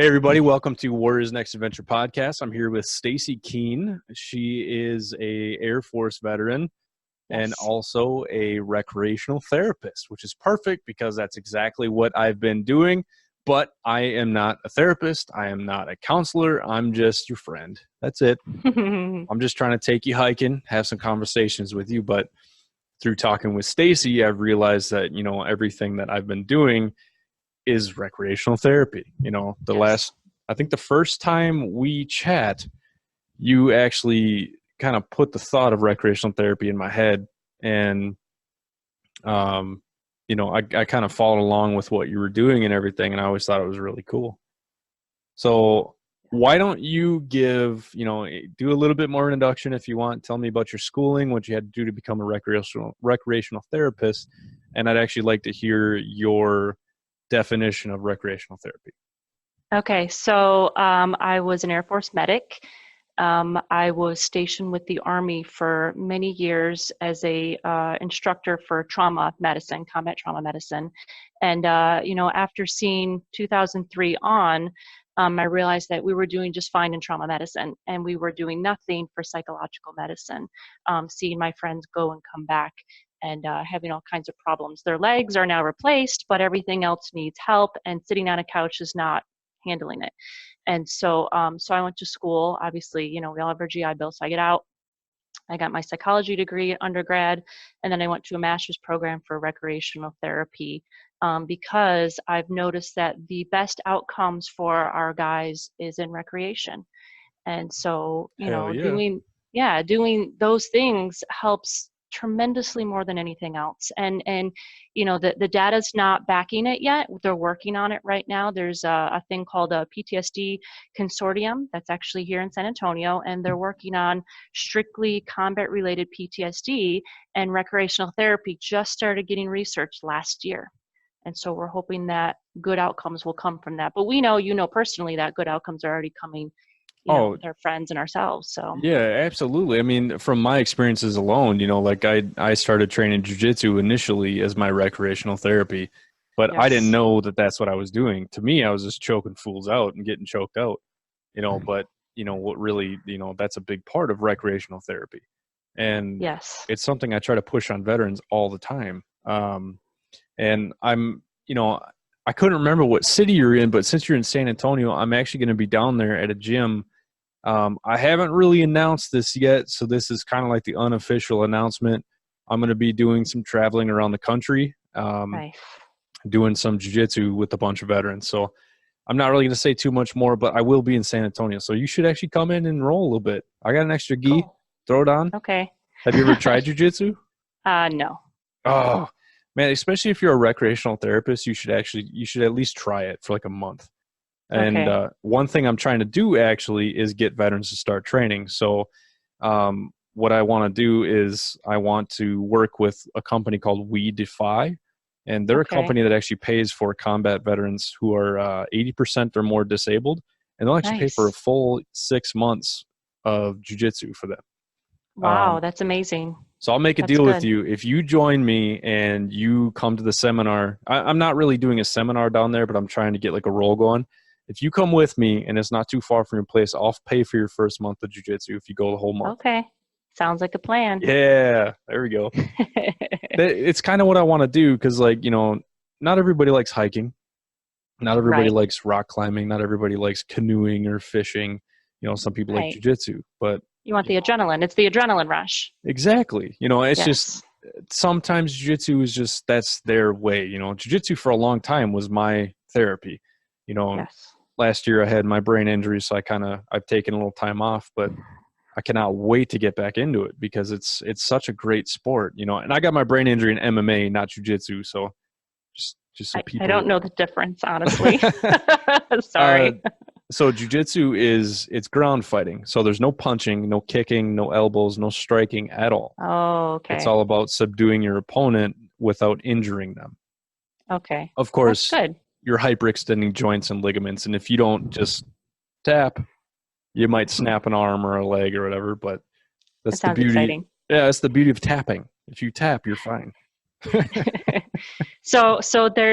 Hey everybody, welcome to Warriors Next Adventure podcast. I'm here with Stacy Keene. She is a Air Force veteran and Yes. also a recreational therapist, which is perfect because that's exactly what I've been doing. But I am not a therapist. I am not a counselor. I'm just your friend. That's it. I'm just trying to take you hiking, have some conversations with you. But through talking with Stacy, I've realized that, everything that I've been doing is recreational therapy. Yes. I think the first time we chat, you actually kind of put the thought of recreational therapy in my head. And, I kind of followed along with what you were doing and everything. And I always thought it was really cool. So why don't you do a little bit more introduction if you want. Tell me about your schooling, what you had to do to become a recreational therapist. And I'd actually like to hear your definition of recreational therapy. Okay, so I was an Air Force medic. I was stationed with the Army for many years as a instructor for trauma medicine, combat trauma medicine. And, after seeing 2003 on, I realized that we were doing just fine in trauma medicine and we were doing nothing for psychological medicine. Seeing my friends go and come back and having all kinds of problems. Their legs are now replaced, but everything else needs help, and sitting on a couch is not handling it. And so I went to school. Obviously, we all have our GI Bill, so I get out. I got my psychology degree undergrad, and then I went to a master's program for recreational therapy because I've noticed that the best outcomes for our guys is in recreation. And so, Hell yeah. doing those things helps tremendously more than anything else. And the data's not backing it yet. They're working on it right now. There's a thing called a PTSD consortium that's actually here in San Antonio, and they're working on strictly combat related PTSD, and recreational therapy just started getting research last year. And so we're hoping that good outcomes will come from that. But we know, personally, that good outcomes are already coming, Oh, with our friends and ourselves. So yeah, absolutely. I mean, from my experiences alone, like I started training jujitsu initially as my recreational therapy, but I didn't yes, know that that's what I was doing. To me, I was just choking fools out and getting choked out, but what really, that's a big part of recreational therapy. And yes, it's something I try to push on veterans all the time. And I couldn't remember what city you're in, but since you're in San Antonio, I'm actually going to be down there at a gym. I haven't really announced this yet, so this is kind of like the unofficial announcement. I'm going to be doing some traveling around the country, right. doing some jiu-jitsu with a bunch of veterans. So I'm not really going to say too much more, but I will be in San Antonio. So you should actually come in and roll a little bit. I got an extra gi. Cool. Throw it on. Okay. Have you ever tried jiu-jitsu? No. Oh, man, especially if you're a recreational therapist, you should at least try it for like a month. And Okay. one thing I'm trying to do actually is get veterans to start training. So what I want to do is I want to work with a company called We Defy. And they're a Okay. company that actually pays for combat veterans who are 80% or more disabled. And they'll actually pay for a Nice. full 6 months of jujitsu for them. Wow, that's amazing. So I'll make a That's deal with good. you. If you join me and you come to the seminar, I'm not really doing a seminar down there, but I'm trying to get like a roll going. If you come with me and it's not too far from your place, I'll pay for your first month of jiu-jitsu if you go the whole month. Okay. Sounds like a plan. Yeah, there we go. It's kind of what I want to do because, not everybody likes hiking. Not everybody Right. likes rock climbing. Not everybody likes canoeing or fishing. Some people like Right. jiu-jitsu, but You want the adrenaline. It's the adrenaline rush. exactly. It's just Yes. sometimes jiu-jitsu is just that's their way. Jiu-jitsu for a long time was my therapy. Yes. Last year I had my brain injury, so I've taken a little time off, but I cannot wait to get back into it because it's such a great sport, and I got my brain injury in MMA, not jiu-jitsu, so just so I don't people know the difference, honestly. uh, Sorry. so jiu-jitsu it's ground fighting. So there's no punching, no kicking, no elbows, no striking at all. Oh, It's okay. all about subduing your opponent without injuring them. Okay. Of That's course, good. you're hyperextending joints and ligaments, and if you don't just tap, you might snap an arm or a leg or whatever. But That that's the sounds beauty. exciting. Yeah, that's the beauty of tapping. If you tap, you're fine. So there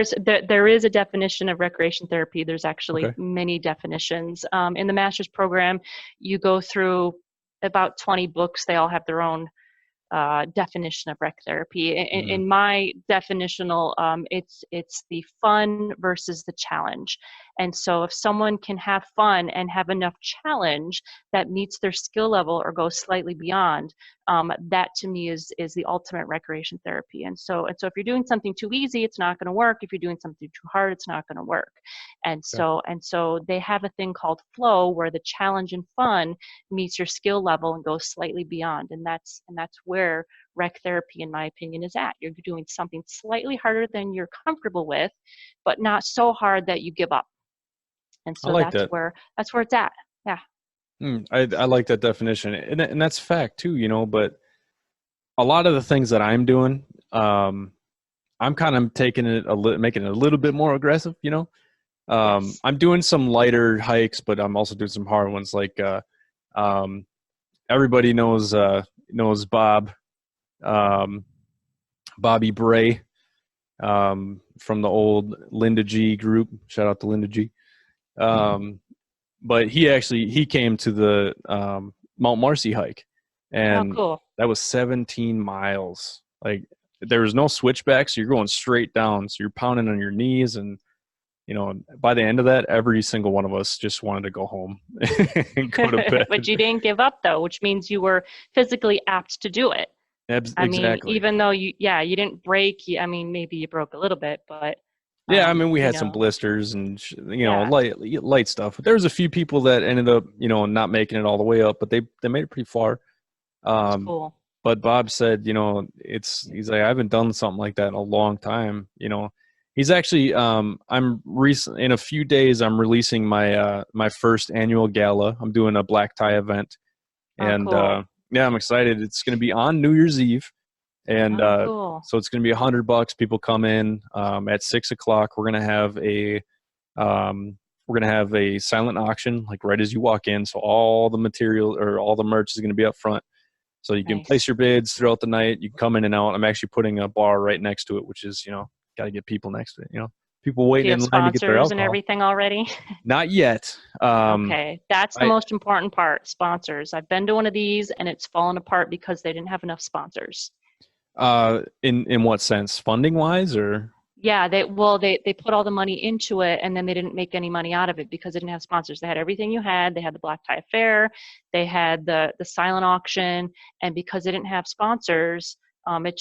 is a definition of recreation therapy. There's actually Okay. many definitions. In the master's program, you go through about 20 books. They all have their own definition of rec therapy. Mm, In my definitional, it's the fun versus the challenge. And so if someone can have fun and have enough challenge that meets their skill level or goes slightly beyond, that to me is the ultimate recreation therapy. And so if you're doing something too easy, it's not going to work. If you're doing something too hard, it's not going to work. okay. And so they have a thing called flow where the challenge and fun meets your skill level and goes slightly beyond. And that's where rec therapy, in my opinion, is at. You're doing something slightly harder than you're comfortable with, but not so hard that you give up. And I so like that. that's where it's at. Yeah. I like that definition, and that's fact too, you know. But a lot of the things that I'm doing, I'm kind of taking it making it a little bit more aggressive, you know. Yes. I'm doing some lighter hikes, but I'm also doing some hard ones. Like um, everybody knows um, Bobby Bray, from the old Linda G group. Shout out to Linda G. Um, but he came to the Mount Marcy hike, Oh, and cool. that was 17 miles. Like there was no switchbacks, so you're going straight down. So you're pounding on your knees, and you know, by the end of that, every single one of us just wanted to go home and go to bed. But you didn't give up though, which means you were physically apt to do it. I mean, Exactly. even though you didn't break, I mean, maybe you broke a little bit, but, Yeah, I mean, we you had some know, blisters and yeah, light stuff. There was a few people that ended up, not making it all the way up, but they made it pretty far. it's Um, cool. but Bob said, he's like, I haven't done something like that in a long time. He's actually, I'm recent in a few days, I'm releasing my first annual gala. I'm doing a black tie event, Oh, and cool. yeah, I'm excited. It's going to be on New Year's Eve, and Oh, cool. so it's going to be $100. People come in at 6 o'clock. Um, we're gonna have a silent auction, like right as you walk in. So all the material or all the merch is going to be up front. So you can place Nice. your bids throughout the night. You can come in and out. I'm actually putting a bar right next to it, which is, got to get people next to it. People Do waiting you have in line to get their sponsors and alcohol. everything already? Not yet. Okay, that's the I most important part, sponsors. I've been to one of these and it's fallen apart because they didn't have enough sponsors. in what sense? Funding wise, or Yeah, they put all the money into it and then they didn't make any money out of it because they didn't have sponsors. They had everything you had. They had the Black Tie Affair, they had the silent auction, and because they didn't have sponsors, they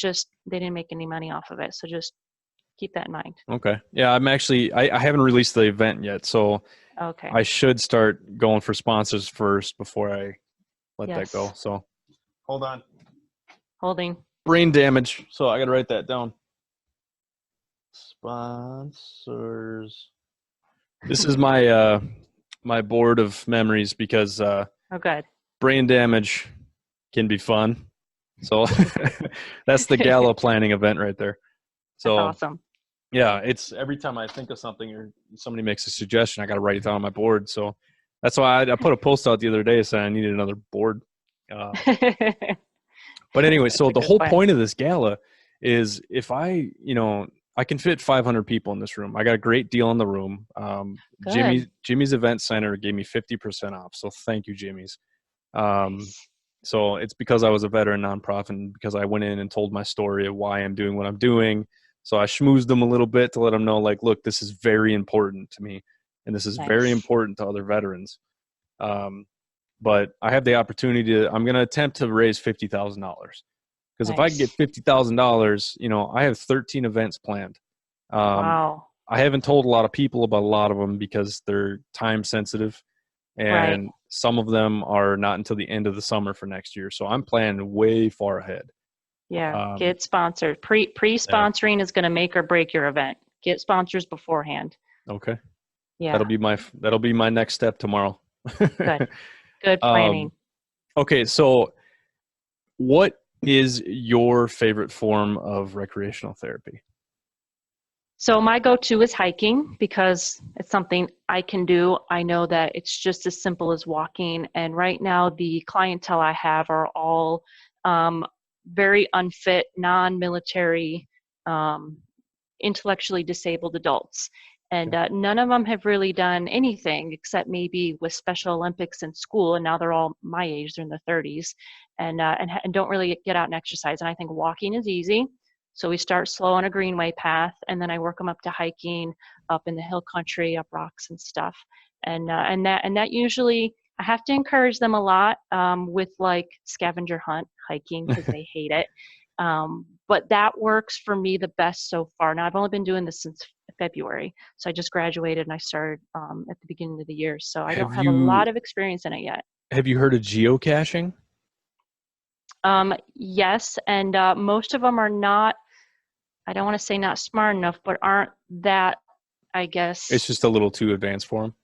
didn't make any money off of it. So just keep that in mind. okay? Yeah, I haven't released the event yet, so Okay. I should start going for sponsors first before I let that go. Yes. So hold on. Holding. Brain damage. So I got to write that down. Sponsors. This is my board of memories because Oh, good. brain damage can be fun. So that's the gala planning event right there. That's So awesome. yeah, it's every time I think of something or somebody makes a suggestion, I got to write it down on my board. So that's why I put a post out the other day saying I needed another board. Uh, but anyway, That's so a the good whole plan. point of this gala is if I can fit 500 people in this room. I got a great deal on the room. Good. Jimmy's Event Center gave me 50% off. So thank you, Jimmy's. Um, Nice. so it's because I was a veteran nonprofit and because I went in and told my story of why I'm doing what I'm doing. So I schmoozed them a little bit to let them know, like, look, this is very important to me, and this is very Nice. important to other veterans. Um, but I have the opportunity to. I'm going to attempt to raise $50,000 because if I can get Nice. $50,000, I have 13 events planned. Um, Wow. I haven't told a lot of people about a lot of them because they're time sensitive, Right. and some of them are not until the end of the summer for next year. So I'm planning way far ahead. Yeah. Um, Get sponsored. yeah, Pre-sponsoring is going to make or break your event. Get sponsors beforehand. okay, Yeah. that'll be my next step tomorrow. Good. Good um, planning. okay, so what is your favorite form of recreational therapy? So my go-to is hiking because it's something I can do. I know that it's just as simple as walking. And right now, the clientele I have are all very unfit, non-military, um, intellectually disabled adults. And none of them have really done anything except maybe with Special Olympics in school. And now they're all my age, they're in their 30s, and don't really get out and exercise. And I think walking is easy. So we start slow on a greenway path, and then I work them up to hiking up in the hill country, up rocks and stuff. And that usually, I have to encourage them a lot with like scavenger hunt hiking because they hate it. But that works for me the best so far. Now I've only been doing this since February, so I just graduated and I started at the beginning of the year. So I don't have a lot of experience in it yet. Have you heard of geocaching? Yes, and most of them are not. I don't want to say not smart enough, but aren't that, I guess. It's just a little too advanced for them.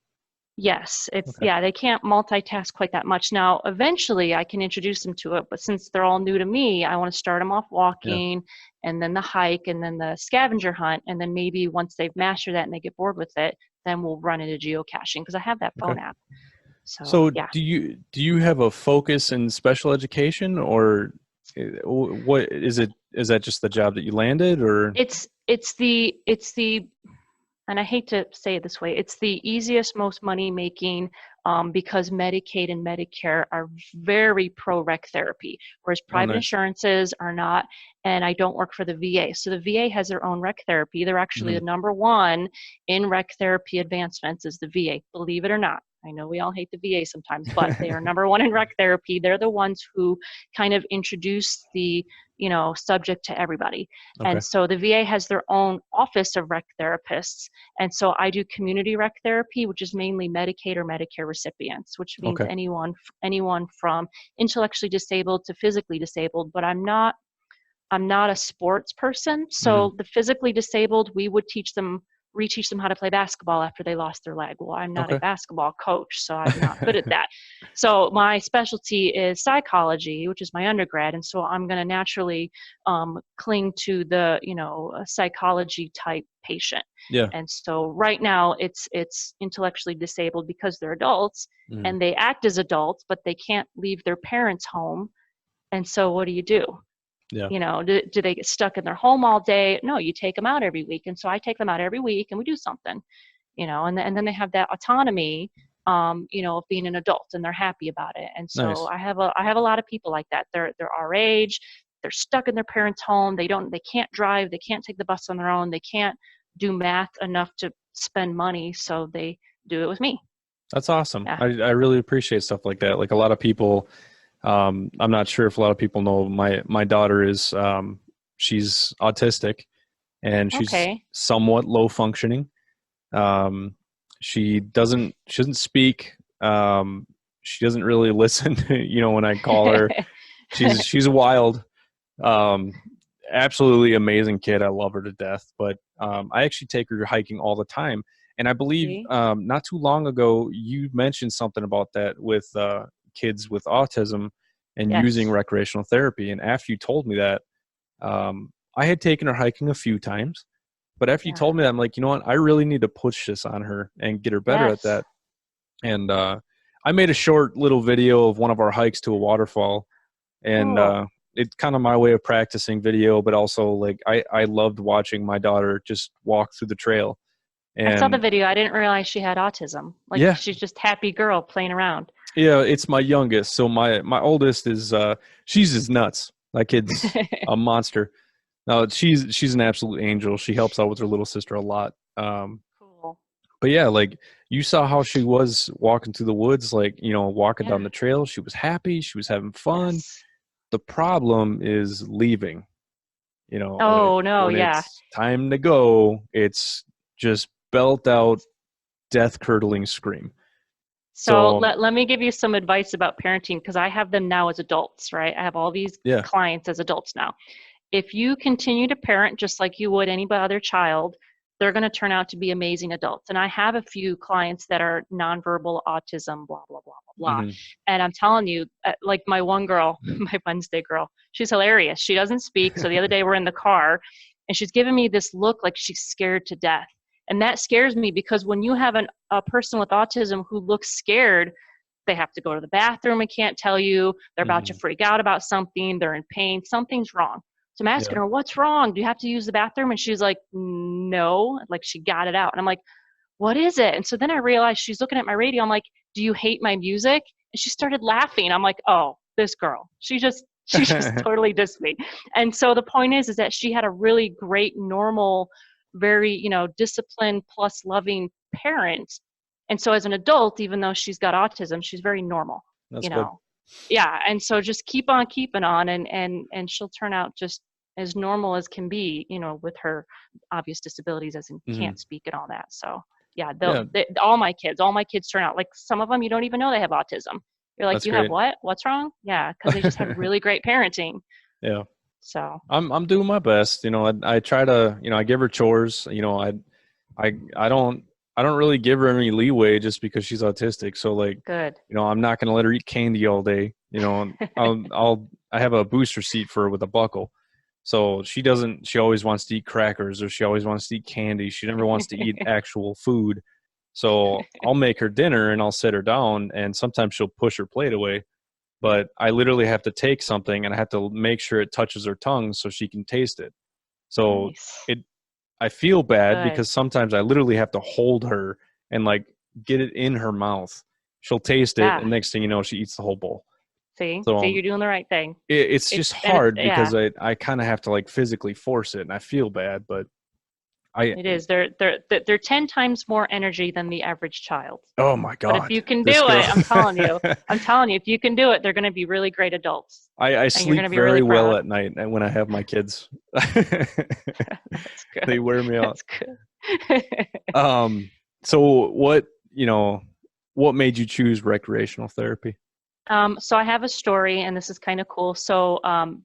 Yes, it's Okay. yeah, they can't multitask quite that much. Now, eventually I can introduce them to it, but since they're all new to me, I want to start them off walking and then the hike and then the scavenger hunt, and then maybe once they've mastered that and they get bored with it, then we'll run into geocaching because I have that phone app. So, yeah. do you have a focus in special education, or what is it? Is that just the job that you landed, or It's the and I hate to say it this way, it's the easiest, most money making because Medicaid and Medicare are very pro rec therapy, whereas private insurances are not. And I don't work for the VA. So the VA has their own rec therapy. They're actually the number one in rec therapy advancements is the VA, believe it or not. I know we all hate the VA sometimes, but they are number one in rec therapy. They're the ones who kind of introduce the subject to everybody. Okay. And so the VA has their own office of rec therapists. And so I do community rec therapy, which is mainly Medicaid or Medicare recipients, which means anyone from intellectually disabled to physically disabled, but I'm not a sports person. So the physically disabled, we would reteach them how to play basketball after they lost their leg. Well, I'm not a basketball coach, so I'm not good at that. So my specialty is psychology, which is my undergrad. And so I'm going to naturally cling to the, psychology type patient. Yeah. And so right now it's intellectually disabled because they're adults and they act as adults, but they can't leave their parents' home. And so what do you do? Yeah. Do they get stuck in their home all day? No, you take them out every week. And so I take them out every week and we do something, and then they have that autonomy, of being an adult and they're happy about it. And so Nice. I have a lot of people like that. They're our age. They're stuck in their parents' home. They can't drive. They can't take the bus on their own. They can't do math enough to spend money. So they do it with me. That's awesome. Yeah. I really appreciate stuff like that. Like a lot of people, I'm not sure if a lot of people know my daughter is, she's autistic and she's somewhat low functioning. She doesn't speak. She doesn't really listen, when I call her. She's wild. Absolutely amazing kid. I love her to death, but I actually take her hiking all the time. And I believe not too long ago, you mentioned something about that with kids with autism and using recreational therapy. And after you told me that, I had taken her hiking a few times, but after you told me that, I'm like, you know what? I really need to push this on her and get her better at that. And I made a short little video of one of our hikes to a waterfall, and it's kind of my way of practicing video, but also like I loved watching my daughter just walk through the trail. And I saw the video. I didn't realize she had autism. Like she's just happy girl playing around. Yeah, it's my youngest. So my oldest is she's just nuts. That kid's a monster. No, she's an absolute angel. She helps out with her little sister a lot. Cool. But yeah, like you saw how she was walking through the woods, like, walking down the trail. She was happy. She was having fun. Yes. The problem is leaving. When it's time to go, it's just belt out, death curdling scream. So let me give you some advice about parenting, because I have them now as adults, right? I have all these clients as adults now. If you continue to parent just like you would any other child, they're going to turn out to be amazing adults. And I have a few clients that are nonverbal autism, blah, blah, blah, blah, blah. And I'm telling you, like my one girl, my Wednesday girl, she's hilarious. She doesn't speak. So the other day we're in the car and she's giving me this look like she's scared to death. And that scares me because when you have a person with autism who looks scared, they have to go to the bathroom and can't tell you. They're about to freak out about something. They're in pain. Something's wrong. So I'm asking Yeah. her, what's wrong? Do you have to use the bathroom? And she's like, no, like she got it out. And I'm like, what is it? And so then I realized she's looking at my radio. I'm like, do you hate my music? And she started laughing. I'm like, oh, this girl, she just totally dissed me. And so the point is that she had a really great, normal, very, disciplined plus loving parent. And so as an adult, even though she's got autism, she's very normal, That's you good. know. Yeah. And so just keep on keeping on, and she'll turn out just as normal as can be, with her obvious disabilities, as in Hmm. can't speak and all that. So yeah, Yeah, all my kids turn out like, some of them you don't even know they have autism. You're like, that's you have great. what? What's wrong? Yeah, because they just had really great parenting. Yeah. So I'm doing my best. I try to, I give her chores. I don't really give her any leeway just because she's autistic. So like, good. I'm not going to let her eat candy all day. I have a booster seat for her with a buckle. So she always wants to eat crackers, or she always wants to eat candy. She never wants to eat actual food. So I'll make her dinner and I'll sit her down, and sometimes she'll push her plate away. But I literally have to take something and I have to make sure it touches her tongue so she can taste it. So Nice. it I feel bad Good. because sometimes I literally have to hold her and like get it in her mouth. She'll taste it, Yeah. and next thing you know, she eats the whole bowl. See, So you're doing the right thing. it's just It's hard yeah. because I kind of have to like physically force it, and I feel bad, but I It is. They're 10 times more energy than the average child. oh my But if god, you can this do girl. it, I'm telling you, if you can do it, they're going to be really great adults, I and you're going sleep to be really very well proud. at night and when I have my kids. That's They good. wear me out. That's good. So what made you choose recreational therapy? So I have a story, and this is kind of cool. So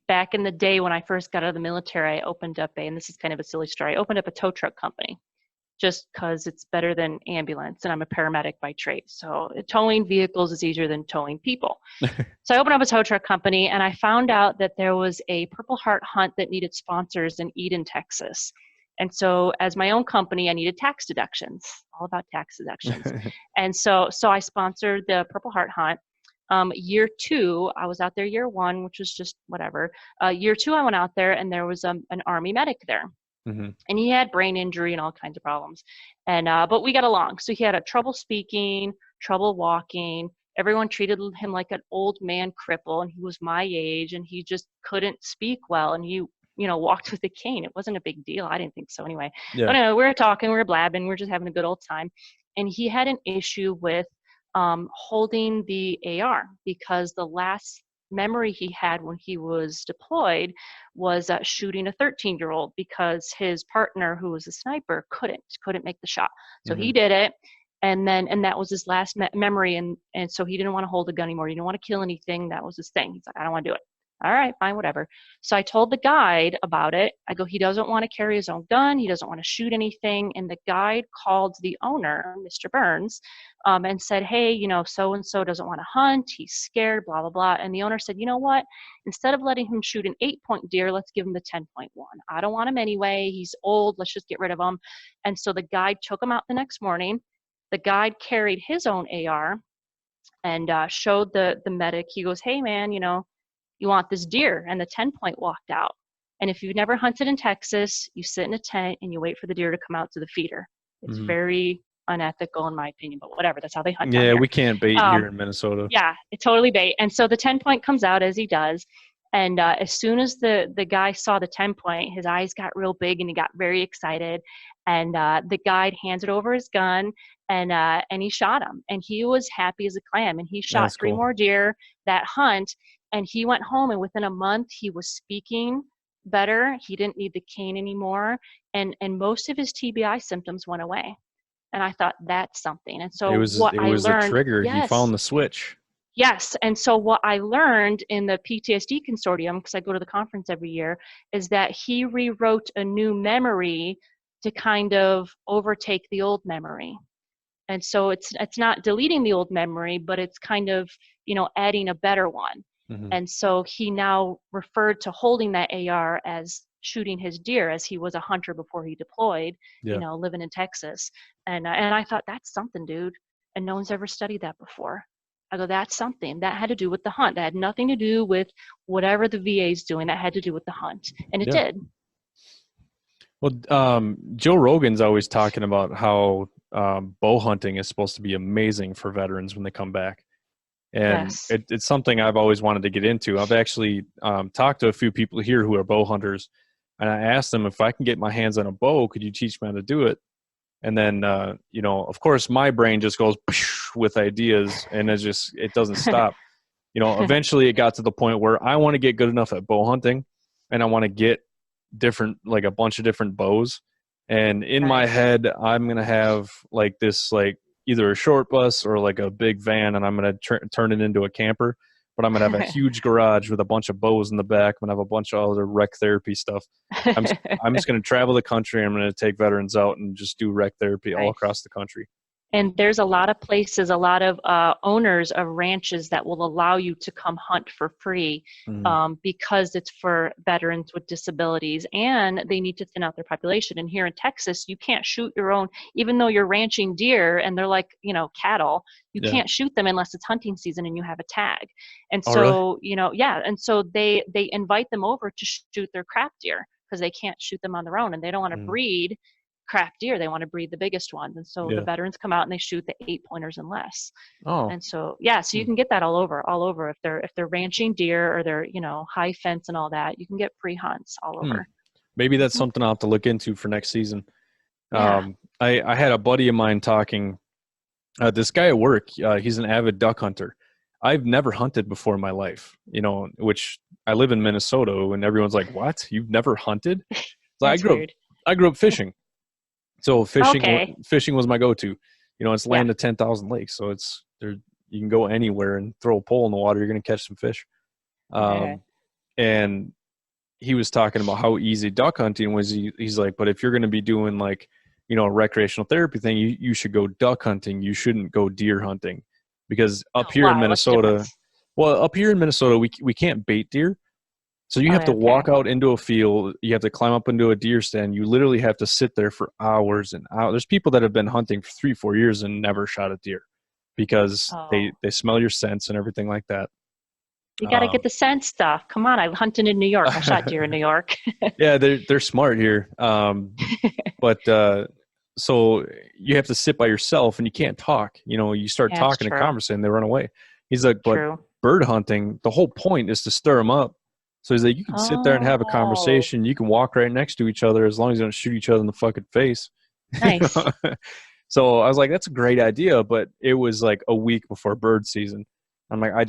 back in the day when I first got out of the military, I opened up and this is kind of a silly story. I opened up a tow truck company just because it's better than ambulance, and I'm a paramedic by trade. So towing vehicles is easier than towing people. So I opened up a tow truck company, and I found out that there was a Purple Heart hunt that needed sponsors in Eden, Texas. And so as my own company, I needed tax deductions, all about tax deductions. And so I sponsored the Purple Heart hunt. Year two, I was out there year one, which was just whatever. Year two, I went out there, and there was an Army medic there, Hmm. and he had brain injury and all kinds of problems. And but we got along. So he had a trouble speaking, trouble walking. Everyone treated him like an old man cripple, and he was my age, and he just couldn't speak well, and he walked with a cane. It wasn't a big deal. I didn't think so anyway. Yeah. But anyway, we were talking, we were blabbing, we were just having a good old time. And he had an issue with holding the AR, because the last memory he had when he was deployed was shooting a 13-year-old, because his partner, who was a sniper, couldn't make the shot. So Hmm. he did it, and that was his last memory, and so he didn't want to hold a gun anymore. He didn't want to kill anything. That was his thing. He's like, I don't want to do it. All right, fine, whatever. So I told the guide about it. I go, he doesn't want to carry his own gun. He doesn't want to shoot anything. And the guide called the owner, Mr. Burns, and said, hey, so and so doesn't want to hunt. He's scared, blah, blah, blah. And the owner said, you know what? Instead of letting him shoot an 8-point deer, let's give him the 10-point one. I don't want him anyway. He's old. Let's just get rid of him. And so the guide took him out the next morning. The guide carried his own AR and showed the medic. He goes, hey, man, you want this deer? And the 10-point walked out. And if you've never hunted in Texas, you sit in a tent and you wait for the deer to come out to the feeder. It's Hmm. very unethical in my opinion, but whatever. That's how they hunt down Yeah, here. we can't bait here in Minnesota. Yeah, it totally bait. And so the 10-point comes out as he does. And as soon as the guy saw the 10-point, his eyes got real big and he got very excited. And the guide handed over his gun, and he shot him. And he was happy as a clam. And he shot That's 3 cool. more deer that hunt. And he went home, and within a month, he was speaking better. He didn't need the cane anymore. And most of his TBI symptoms went away. And I thought, that's something. And It so was what it I was a learned, trigger. He yes, found the switch. yes. And so what I learned in the PTSD consortium, because I go to the conference every year, is that he rewrote a new memory to kind of overtake the old memory. And so it's not deleting the old memory, but it's kind of, adding a better one. Hmm. And so he now referred to holding that AR as shooting his deer, as he was a hunter before he deployed, Yeah. living in Texas. And I thought, that's something, dude. And no one's ever studied that before. I go, that's something. That had to do with the hunt. That had nothing to do with whatever the VA is doing. That had to do with the hunt. And it Yeah. did. Well, Joe Rogan's always talking about how bow hunting is supposed to be amazing for veterans when they come back. And Yes. it's something I've always wanted to get into. I've actually talked to a few people here who are bow hunters, and I asked them, if I can get my hands on a bow, could you teach me how to do it? And then, of course, my brain just goes with ideas, and it doesn't stop. Eventually it got to the point where I want to get good enough at bow hunting, and I want to get like a bunch of different bows. And in my Nice. head, I'm going to have like this, like either a short bus or like a big van, and I'm going to turn it into a camper. But I'm going to have a huge garage with a bunch of bows in the back. I'm going to have a bunch of other rec therapy stuff. I'm just going to travel the country. I'm going to take veterans out and just do rec therapy all Nice. across the country. And there's a lot of places, a lot of owners of ranches that will allow you to come hunt for free because it's for veterans with disabilities, and they need to thin out their population. And here in Texas, you can't shoot your own, even though you're ranching deer and they're like, cattle, you can't shoot them unless it's hunting season and you have a tag. And so, really? And so they invite them over to shoot their crap deer because they can't shoot them on their own, and they don't want to breed crap deer. They want to breed the biggest ones. And so the veterans come out and they shoot the 8-pointers and less. Oh. And so, so you can get that all over. If they're ranching deer or they're, high fence and all that, you can get free hunts all over. Maybe that's something I'll have to look into for next season. Yeah. I had a buddy of mine talking, this guy at work, he's an avid duck hunter. I've never hunted before in my life, which I live in Minnesota, and everyone's like, what? You've never hunted? So I grew up fishing. So fishing was my go-to. It's land of 10,000 lakes, so it's there. You can go anywhere and throw a pole in the water. You're going to catch some fish. And he was talking about how easy duck hunting was. He's like, but if you're going to be doing like, a recreational therapy thing, you should go duck hunting. You shouldn't go deer hunting, because up here in Minnesota, we can't bait deer. So you have to walk out into a field. You have to climb up into a deer stand. You literally have to sit there for hours and hours. There's people that have been hunting for 3-4 years and never shot a deer because they smell your scents and everything like that. You got to get the scent stuff. Come on, I hunted in New York. I shot deer in New York. Yeah, they're smart here. But so you have to sit by yourself and you can't talk. You start talking and conversing, they run away. He's like, but bird hunting, the whole point is to stir them up. So he's like, you can sit there and have a conversation. You can walk right next to each other as long as you don't shoot each other in the fucking face. Nice. So I was like, that's a great idea, but it was like a week before bird season. I'm like, I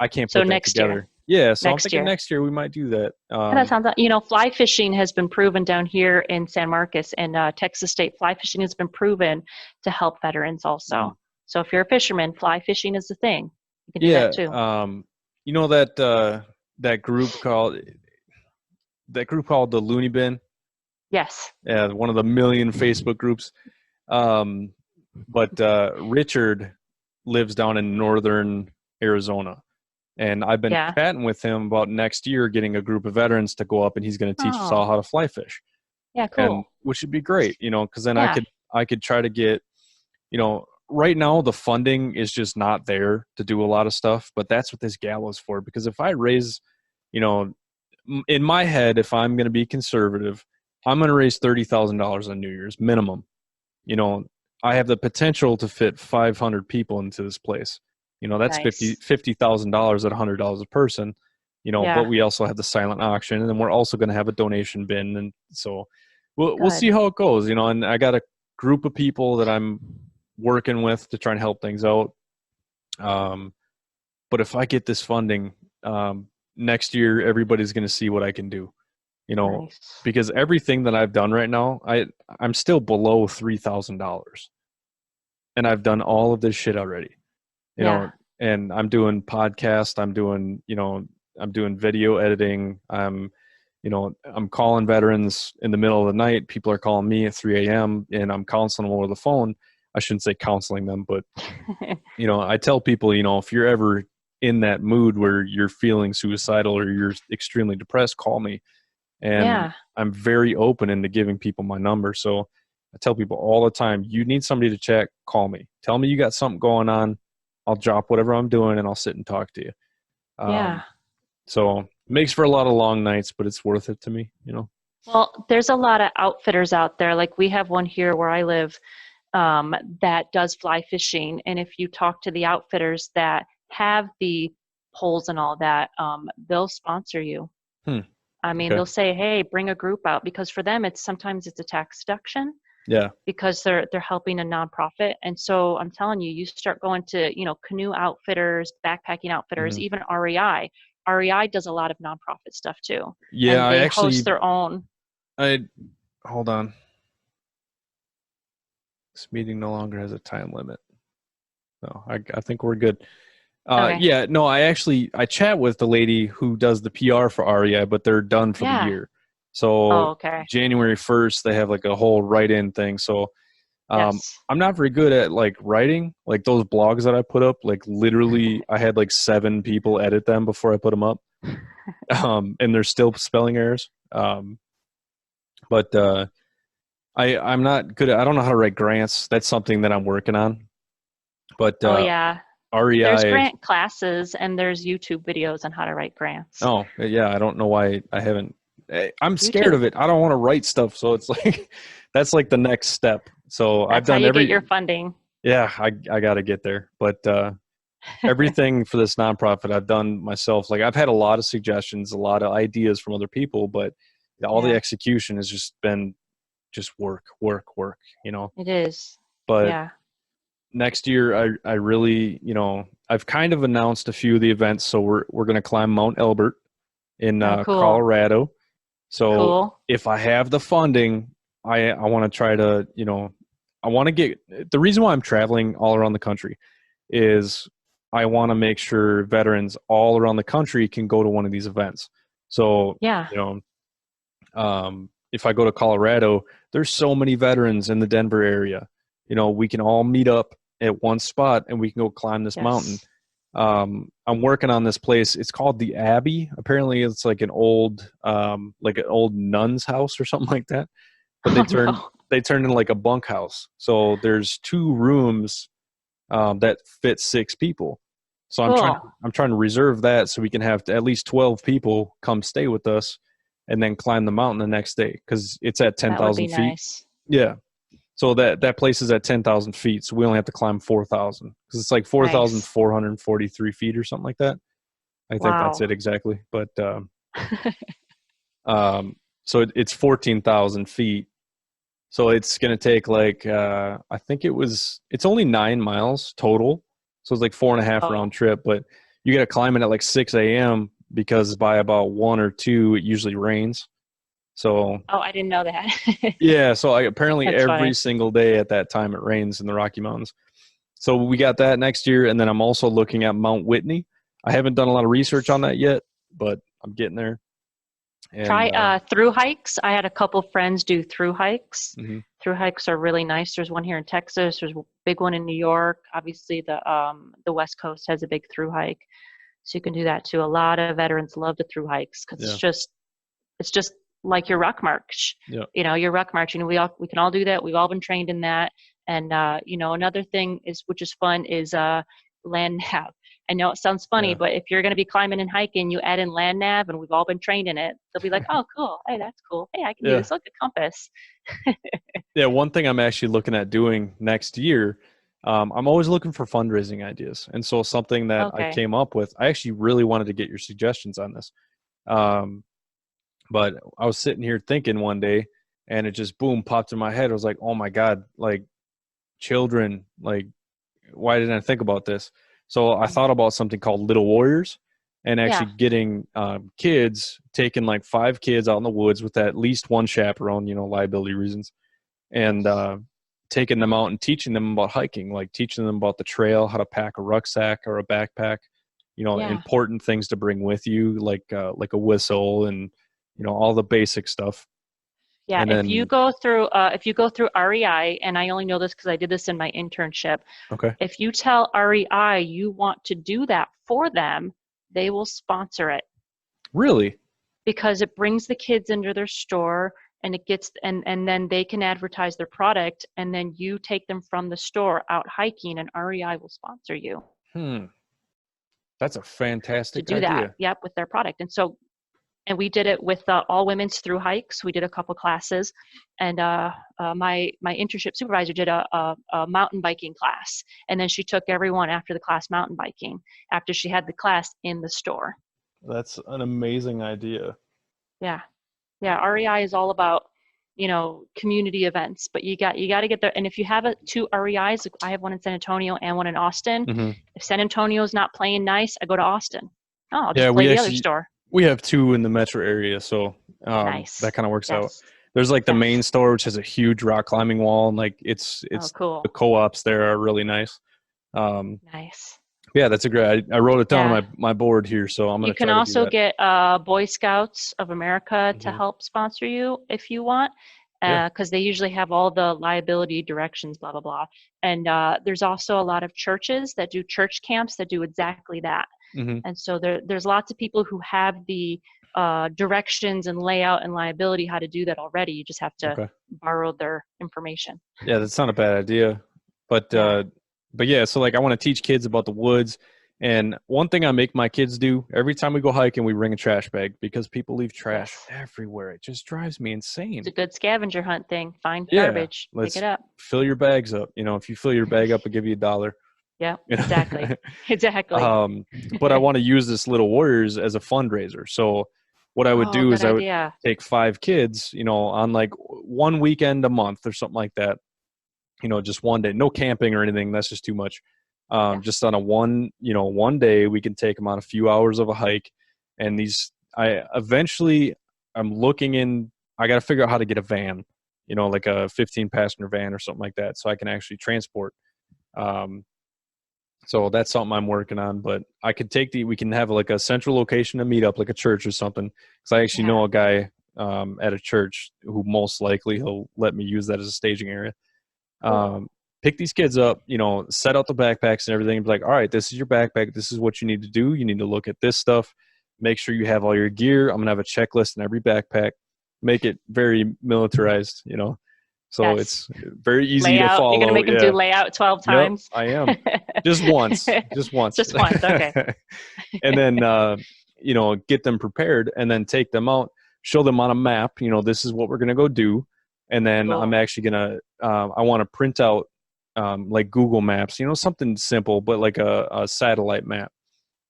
can't put that together. Yeah, so I'm thinking next year we might do that. That sounds, fly fishing has been proven down here in San Marcos, and Texas State. Fly fishing has been proven to help veterans also. So if you're a fisherman, fly fishing is the thing. You can do that too. That group called the Looney Bin. Yes. Yeah, one of the million Facebook groups. But Richard lives down in northern Arizona, and I've been chatting with him about next year getting a group of veterans to go up, and he's going to teach us all how to fly fish. Yeah, cool. Which would be great, because then I could try to get, right now the funding is just not there to do a lot of stuff, but that's what this gala is for. Because if I raise, in my head, if I'm going to be conservative, I'm going to raise $30,000 on New Year's minimum. I have the potential to fit 500 people into this place. That's $50,000 at $100 a person. But we also have the silent auction, and then we're also going to have a donation bin, and so we'll see how it goes. And I got a group of people that I'm working with to try and help things out. But if I get this funding, next year everybody's going to see what I can do. Because everything that I've done right now, I'm still below $3,000, and I've done all of this shit already. And I'm doing podcasts. I'm doing video editing. I'm calling veterans in the middle of the night. People are calling me at 3 a.m. and I'm counseling them over the phone. I shouldn't say counseling them, but I tell people, if you're ever in that mood where you're feeling suicidal or you're extremely depressed, call me. And I'm very open into giving people my number. So I tell people all the time, you need somebody to chat, call me. Tell me you got something going on. I'll drop whatever I'm doing and I'll sit and talk to you. Yeah. So it makes for a lot of long nights, but it's worth it to me, you know? Well, there's a lot of outfitters out there. Like we have one here where I live that does fly fishing. And if you talk to the outfitters that have the poles and all that, they'll sponsor you. Hmm. I mean, Okay. they'll say, "Hey, bring a group out," because for them, sometimes it's a tax deduction Yeah. because they're helping a nonprofit. And so I'm telling you, you start going to canoe outfitters, backpacking outfitters, Mhm. even REI. REI does a lot of nonprofit stuff too, Yeah. and I they host actually, their own. I, hold on. This meeting no longer has a time limit. No, I think we're good. Okay. Yeah, no, I chat with the lady who does the PR for REI, but they're done for the Yeah. year. So Oh, okay. January 1st, they have like a whole write-in thing. So Yes. I'm not very good at like writing, like those blogs that I put up. Like literally, I had like 7 people edit them before I put them up, and there's still spelling errors. But I'm not good. I don't know how to write grants. That's something that I'm working on. But Oh, yeah. There's REI. grant classes and there's YouTube videos on how to write grants. Oh, yeah, I don't know why I haven't. I'm scared YouTube. of it. I don't want to write stuff, so it's like that's like the next step. So I've That's how done you get every. your funding. Yeah, I got to get there, but everything for this nonprofit I've done myself. Like I've had a lot of suggestions, a lot of ideas from other people, but all the Yeah, execution has just been just work, work, work. You know, it is. but Yeah. next year I really, I've kind of announced a few of the events. So we're going to climb Mount Elbert in Oh, cool. Colorado. So Cool. if I have the funding, I want to try to, I want to get the reason why I'm traveling all around the country is I want to make sure veterans all around the country can go to one of these events. So, Yeah. if I go to Colorado, there's so many veterans in the Denver area. We can all meet up at one spot and we can go climb this mountain. Yes. I'm working on this place. It's called the Abbey. Apparently, it's like an old nun's house or something like that. But Oh, no. they turned into like a bunkhouse. So there's 2 rooms that fit 6 people. So Cool. I'm trying to reserve that so we can have at least 12 people come stay with us, and then climb the mountain the next day because it's at That would be 10,000 feet. nice. Yeah. So that place is at 10,000 feet. So we only have to climb 4,000 because it's like Nice. 4,443 feet or something like that. I think that's Wow. it exactly. But so it's 14,000 feet. So it's going to take like, I think it's only 9 miles total. So it's like 4.5 Oh. round trip, but you got to climb it at like 6 a.m. because by about 1 or 2, it usually rains. So Oh, I didn't know that. yeah, so apparently That's every funny. single day at that time it rains in the Rocky Mountains. So we got that next year, and then I'm also looking at Mount Whitney. I haven't done a lot of research on Nice. that yet, but I'm getting there. And Try through hikes. I had a couple friends do through hikes. mhm, Through hikes are really nice. There's one here in Texas. There's a big one in New York. Obviously, the West Coast has a big through hike, so you can do that too. A lot of veterans love the through hikes because yeah, it's just like your ruck march. yeah, Your ruck march. We can all do that. We've all been trained in that. And another thing is which is fun is land nav. I know it sounds funny, yeah, but if you're going to be climbing and hiking, you add in land nav, and we've all been trained in it. They'll be like, "Oh, cool. Hey, that's cool. Hey, I can do yeah, this. Look at compass." yeah. One thing I'm actually looking at doing next year, I'm always looking for fundraising ideas, and so something that I Okay. came up with, I actually really wanted to get your suggestions on this. Um, but I was sitting here thinking one day, and it just boom popped in my head. I was like, "Oh my god, like children, like why didn't I think about this?" So I thought Mhm. about something called Little Warriors, and actually Yeah. getting kids, taking like 5 kids out in the woods with at least one chaperone, liability reasons, and Yes. taking them out and teaching them about hiking, like teaching them about the trail, how to pack a rucksack or a backpack, Yeah. important things to bring with you, like a whistle and all the basic stuff, Yeah, and then if you go through REI, and I only know this because I did this in my internship. okay, If you tell REI you want to do that for them, they will sponsor it really, because it brings the kids into their store and it gets and then they can advertise their product and then you take them from the store out hiking and REI will sponsor you. Hmm. That's a to fantastic do that. idea. Yep, with their product. And we did it with all women's through hikes. We did a couple classes, and my internship supervisor did a mountain biking class, and then she took everyone after the class mountain biking after she had the class in the store. That's an amazing idea. Yeah, yeah. REI is all about community events, but you got to get there. And if you have two REIs, like I have one in San Antonio and one in Austin. Hmm. If San Antonio's not playing nice, I go to Austin. Oh, I'll Yeah, just play the other store. we have two in the metro area, so that Nice. kind of works out. Yes. There's like the main Yes. store, which has a huge rock climbing wall, and like Oh, it's the cool. co-ops there are really nice. Um, Nice. yeah, that's a great. I wrote it down on Yeah. my board here, so I'm You gonna can try to do also that. get Boy Scouts of America to Hmm. help sponsor you if you want, Yeah. because they usually have all the liability directions, blah, blah, blah. And there's also a lot of churches that do church camps that do exactly that. Hmm. And so there's lots of people who have the directions and layout and liability how to do that already. You just have to Okay. borrow their information. Yeah, that's not a bad idea. But Yeah. uh but yeah, so like I want to teach kids about the woods. And one thing I make my kids do every time we go hiking, we bring a trash bag because people leave trash Yes. everywhere. It just drives me It's insane. a good scavenger hunt thing. Find Yeah, garbage, pick it let's up. fill your bags up. If you fill your bag up, I'll give you $1. Yep, You exactly. know? Exactly. But I want to use this Little Warriors as a fundraiser. So what I would Oh, do good is I would idea. take 5 kids, on like one weekend a month or something like that. Just one day, no camping or anything. That's just too much. Yeah. Just on a one day, we can take them on a few hours of a hike. And I'm looking in, I got to figure out how to get a van, like a 15 passenger van or something like that. So I can actually transport. Um, so that's something I'm working on, but we can have like a central location to meet up, like a church or something. Cause I actually Yeah. know a guy, at a church who most likely he'll let me use that as a staging area. Cool. Pick these kids up, set out the backpacks and everything. Be like, all right, this is your backpack. This is what you need to do. You need to look at this stuff. Make sure you have all your gear. I'm going to have a checklist in every backpack. Make it very militarized. So Yes. it's very easy to Layout. You're gonna follow. make them do Yeah. layout 12 Yep. times. I am. Just once. Just once. Just once. Okay. And then, get them prepared and then take them out, show them on a map, this is what we're going to go do. And then I'm Cool. actually going to, I want to print out, like Google Maps, something simple, but like a satellite map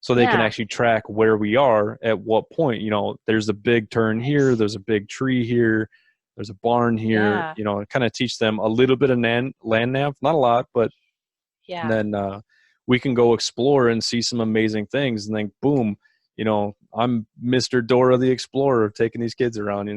so they can Yeah. actually track where we are at what point. There's a big turn here, Nice. there's a big tree here, there's a barn here, Yeah. kind of teach them a little bit of land nav, not a lot, but and Yeah. then we can go explore and see some amazing things. And then boom, I'm Mr. Dora the Explorer taking these kids around.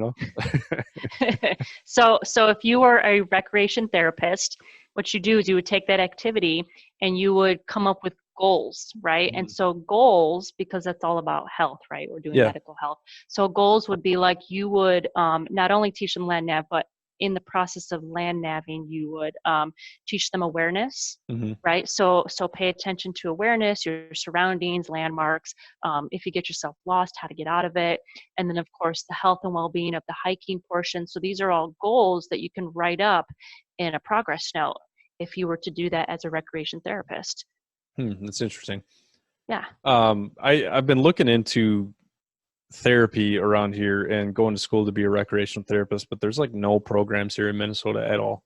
So if you were a recreation therapist, what you do is you would take that activity and you would come up with goals, right? And Mhm. so goals, because that's all about health, right? We're doing Yeah. medical health. So goals would be like you would not only teach them land nav, but in the process of land naving, you would teach them awareness, Hmm. right? So pay attention to awareness, your surroundings, landmarks. If you get yourself lost, how to get out of it, and then of course the health and well-being of the hiking portion. So these are all goals that you can write up in a progress note if you were to do that as a recreation therapist. That's interesting. Yeah. I've been looking into therapy around here and going to school to be a recreational therapist, but there's like no programs here in Minnesota at all.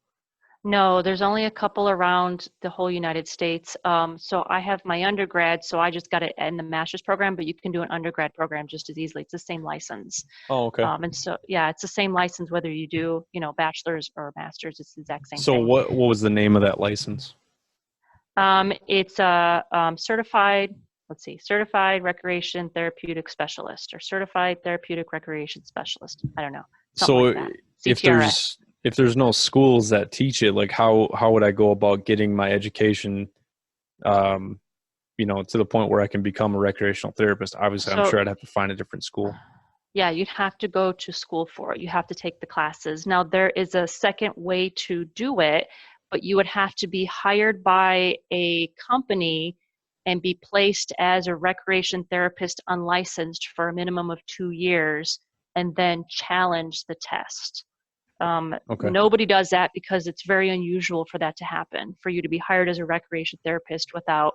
No, there's only a couple around the whole United States. So I have my undergrad, so I just got it in the master's program, but you can do an undergrad program just as easily. It's the same license. Oh, okay. And so, yeah, it's the same license whether you do, bachelor's or master's. It's the exact same So thing. what was the name of that license? It's a certified, let's see, certified recreation therapeutic specialist or certified therapeutic recreation specialist. I don't know, something So like that. if CTRS. there's no schools that teach it, like how would I go about getting my education, to the point where I can become a recreational therapist? Obviously, I'm So sure I'd have to find a different school. yeah, you'd have to go to school for it. You have to take the classes. Now, there is a second way to do it, but you would have to be hired by a company and be placed as a recreation therapist unlicensed for a minimum of 2 years and then challenge the test. Okay. Nobody does that because it's very unusual for that to happen, for you to be hired as a recreation therapist without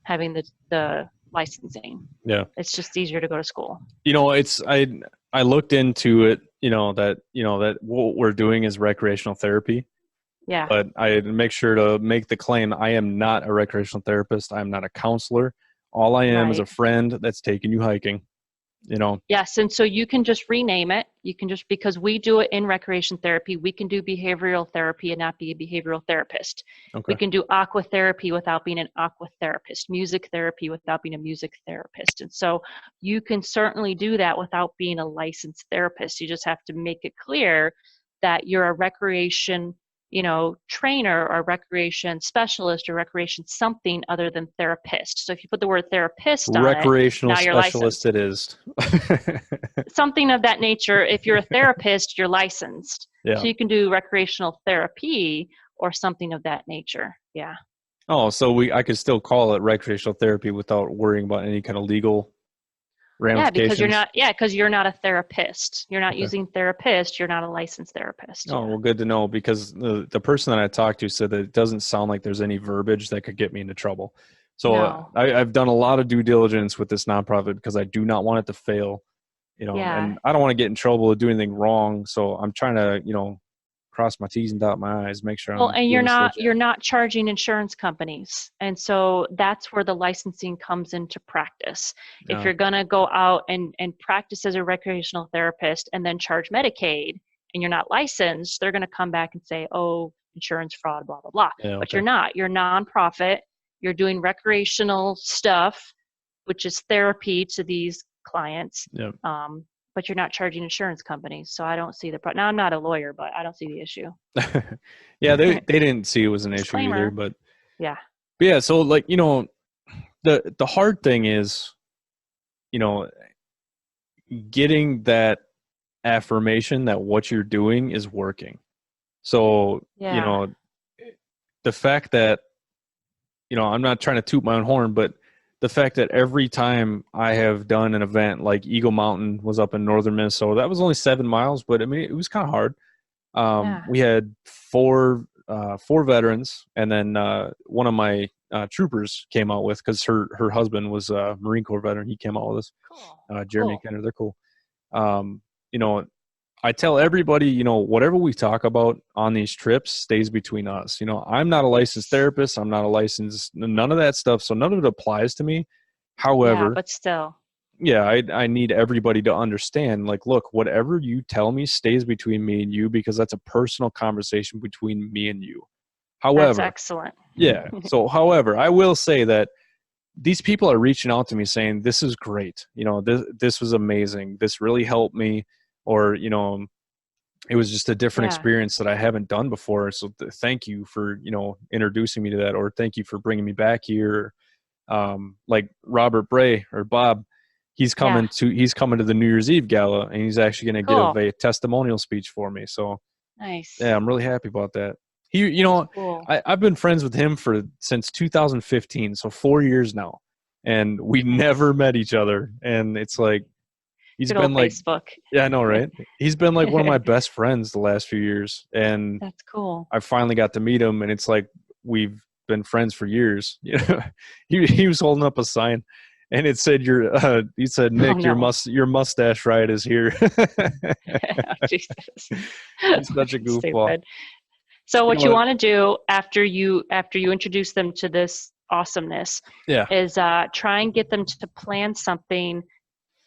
having the licensing. Yeah. It's just easier to go to school. I looked into it, that what we're doing is recreational therapy, Yeah. but I make sure to make the claim I am not a recreational therapist. I'm not a counselor. All I am is a Right. friend that's taking you hiking, Yes, and so you can just rename it. You can just, because we do it in recreation therapy, we can do behavioral therapy and not be a behavioral therapist. We Okay. can do aqua therapy without being an aqua therapist, music therapy without being a music therapist. And so you can certainly do that without being a licensed therapist. You just have to make it clear that you're a recreation, trainer or recreation specialist or recreation something other than therapist. So if you put the word therapist on it, Recreational now you're specialist licensed. it is. Something of that nature. If you're a therapist, you're licensed. Yeah. So you can do recreational therapy or something of that nature. Yeah. Oh, so I could still call it recreational therapy without worrying about any kind of legal Yeah, because ramifications. you're not a therapist. You're not Okay. using therapist. You're not a licensed therapist. Oh, Yeah. well, good to know, because the person that I talked to said that it doesn't sound like there's any verbiage that could get me into trouble. So No. I've done a lot of due diligence with this nonprofit because I do not want it to fail, Yeah. and I don't want to get in trouble or do anything wrong. So I'm trying to, cross my T's and dot my I's, make sure Well, I'm and doing this legit. you're not charging insurance companies. And so that's where the licensing comes into practice. If Yeah. you're going to go out and practice as a recreational therapist and then charge Medicaid and you're not licensed, they're going to come back and say, "Oh, insurance fraud, blah blah blah." Yeah. But Okay. you're not. You're nonprofit. You're doing recreational stuff, which is therapy to these clients. Yeah. But you're not charging insurance companies. So I don't see the now I'm not a lawyer, but I don't see the issue. Yeah. They didn't see it was an issue either, Disclaimer. but Yeah. yeah. So like, the hard thing is, you know, getting that affirmation that what you're doing is working. So, Yeah. the fact that, I'm not trying to toot my own horn, but the fact that every time I have done an event like Eagle Mountain was up in northern Minnesota, that was only 7 miles, but I mean, it was kind of hard. Yeah. We had four veterans, and then one of my troopers came out with, because her husband was a Marine Corps veteran. He came out with us. Cool. Jeremy Cool. Kenner, they're cool. Um, you know, I tell everybody, whatever we talk about on these trips stays between us. I'm not a licensed Yes. therapist. I'm not a licensed, none of that stuff. So none of it applies to me. Yeah, However, but still. yeah, I need everybody to understand, like, look, whatever you tell me stays between me and you, because that's a personal conversation between me and you. That's However, excellent. yeah. So, however, I will say that these people are reaching out to me saying, this is great. This was amazing. This really helped me. Or, it was just a different Yeah. experience that I haven't done before. So thank you for, introducing me to that, or thank you for bringing me back here. Like Robert Bray or Bob, he's coming to the New Year's Eve gala, and he's actually going to Cool. give a testimonial speech for me. So Nice. yeah, I'm really happy about that. He, That's cool. I've been friends with him since 2015, so 4 years now, and we never met each other. And it's like, he's Good been old like, Facebook. yeah, I know, right? He's been like one of my best friends the last few years, and That's cool. I finally got to meet him, and it's like we've been friends for years. He was holding up a sign, and it said, he said, Nick, no. your mustache ride is here. Jesus. He's such a goofball. Stupid. So what You you know, want to do after you introduce them to this awesomeness yeah, is try and get them to plan something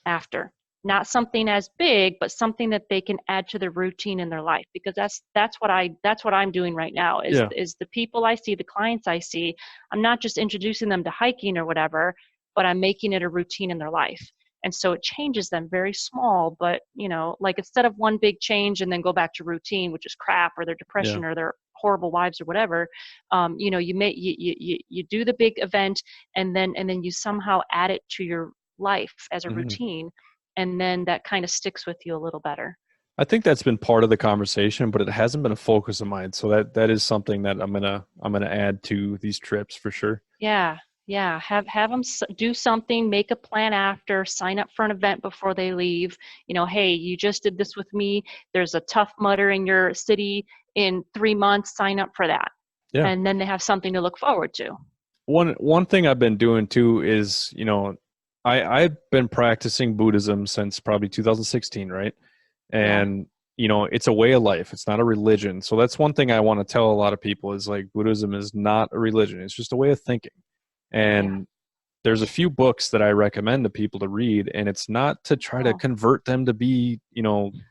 after. Not something as big, but something that they can add to their routine in their life, because that's what I'm doing right now is yeah, is the people I see, the clients I see, I'm not just introducing them to hiking or whatever, but I'm making it a routine in their life. And so it changes them very small, but like instead of one big change and then go back to routine, which is crap, or their yeah. depression or their horrible wives or whatever, you do the big event, and then you somehow add it to your life as a Mhm. routine, and then that kind of sticks with you a little better. I think that's been part of the conversation, but it hasn't been a focus of mine. So that is something that I'm gonna add to these trips for sure. Yeah, yeah. Have them do something, make a plan after, sign up for an event before they leave. Hey, you just did this with me. There's a Tough Mudder in your city in 3 months. Sign up for that, Yeah. and then they have something to look forward to. one thing I've been doing too is, I've been practicing Buddhism since probably 2016, right? Yeah. And it's a way of life. It's not a religion. So that's one thing I want to tell a lot of people is like Buddhism is not a religion. It's just a way of thinking. Yeah. And there's a few books that I recommend to people to read, and it's not to try to Oh. convert them to be,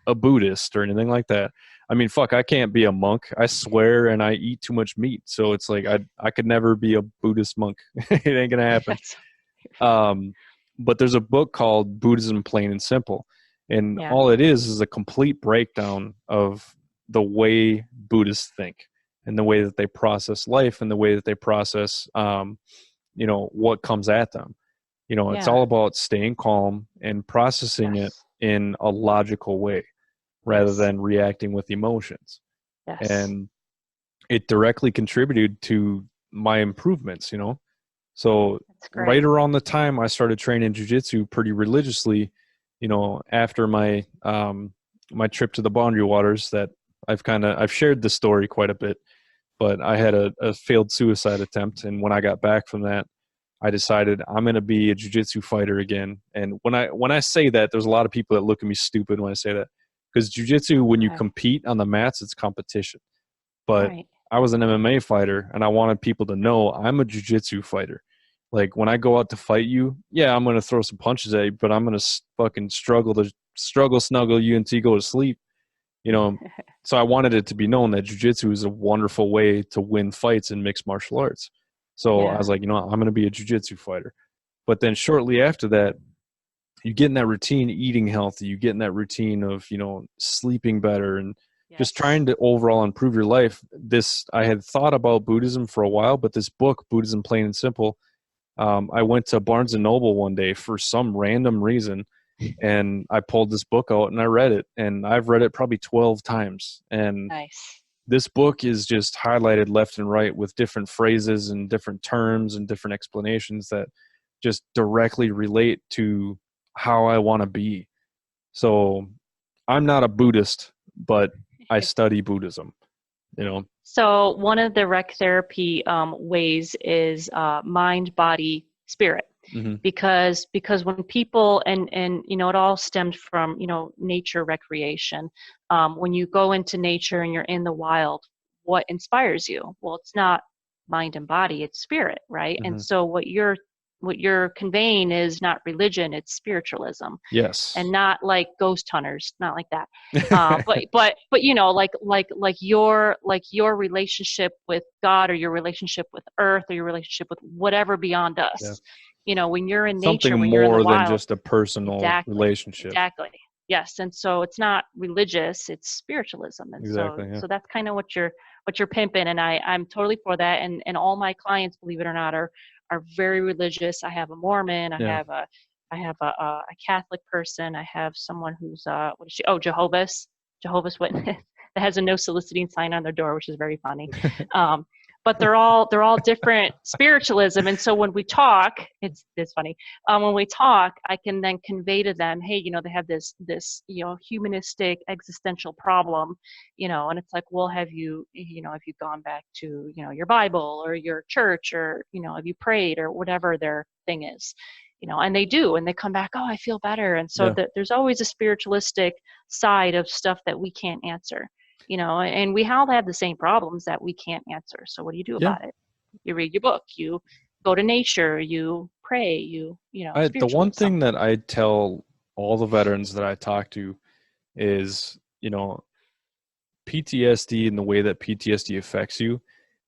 a Buddhist or anything like that. I mean, fuck, I can't be a monk. I swear, and I eat too much meat, so it's like I could never be a Buddhist monk. It ain't gonna happen. That's Um, but there's a book called Buddhism Plain and Simple, and yeah. all it is a complete breakdown of the way Buddhists think and the way that they process life and the way that they process, what comes at them. It's Yeah. all about staying calm and processing it Yes. in a logical way rather Yes. than reacting with emotions. Yes. And it directly contributed to my improvements. So That's right great. around the time I started training jujitsu pretty religiously, after my trip to the Boundary Waters, that I've shared the story quite a bit, but I had a failed suicide attempt, and when I got back from that, I decided I'm going to be a jiu-jitsu fighter again. And when I say that, there's a lot of people that look at me stupid when I say that, because jiu-jitsu, when you Right. compete on the mats, it's competition. But Right. I was an MMA fighter, and I wanted people to know I'm a jiu-jitsu fighter. Like when I go out to fight you, yeah, I'm going to throw some punches at you, but I'm going to fucking struggle, snuggle you until you go to sleep. You know, so I wanted it to be known that jiu-jitsu is a wonderful way to win fights in mixed martial arts. So I Yeah. was like, I'm going to be a jiu-jitsu fighter. But then shortly after that, you get in that routine, eating healthy, you get in that routine of, sleeping better and just Yes. trying to overall improve your life. I had thought about Buddhism for a while, but this book, Buddhism Plain and Simple, I went to Barnes and Noble one day for some random reason, and I pulled this book out and I read it, and I've read it probably 12 times. And Nice. this book is just highlighted left and right with different phrases and different terms and different explanations that just directly relate to how I want to be. So I'm not a Buddhist, but I study Buddhism. So one of the rec therapy ways is mind, body, spirit. Hmm. Because when people and it all stemmed from nature recreation. When you go into nature and you're in the wild, what inspires you? Well, it's not mind and body, it's spirit, right? And Hmm. so what you're conveying is not religion, it's spiritualism, Yes. and not like ghost hunters, not like that. But like your relationship with God, or your relationship with earth, or your relationship with whatever beyond Yeah. us. When you're in nature, Something when you're in the more than wild. just a personal Exactly. relationship. Exactly. Yes. And so it's not religious, it's spiritualism. And so Exactly. Yeah. so that's kind of what you're pimping. And I'm totally for that. And all my clients, believe it or not, are very religious. I have a Mormon, Yeah. I have a Catholic person, I have someone who's what is she? Oh, Jehovah's Witness that has a no soliciting sign on their door, which is very funny. Um, but they're all different spiritualism. And so when we talk, it's funny. When we talk, I can then convey to them, hey, they have this humanistic existential problem, and it's like, well, have you gone back to your Bible or your church, or have you prayed, or whatever their thing is, and they do, and they come back, oh, I feel better. And so Yeah. there's always a spiritualistic side of stuff that we can't answer, and we all have the same problems that we can't answer. So what do you do Yeah. about it? You read your book, you go to nature, you pray, The one spiritualism. thing that I tell all the veterans that I talk to is, PTSD and the way that PTSD affects you,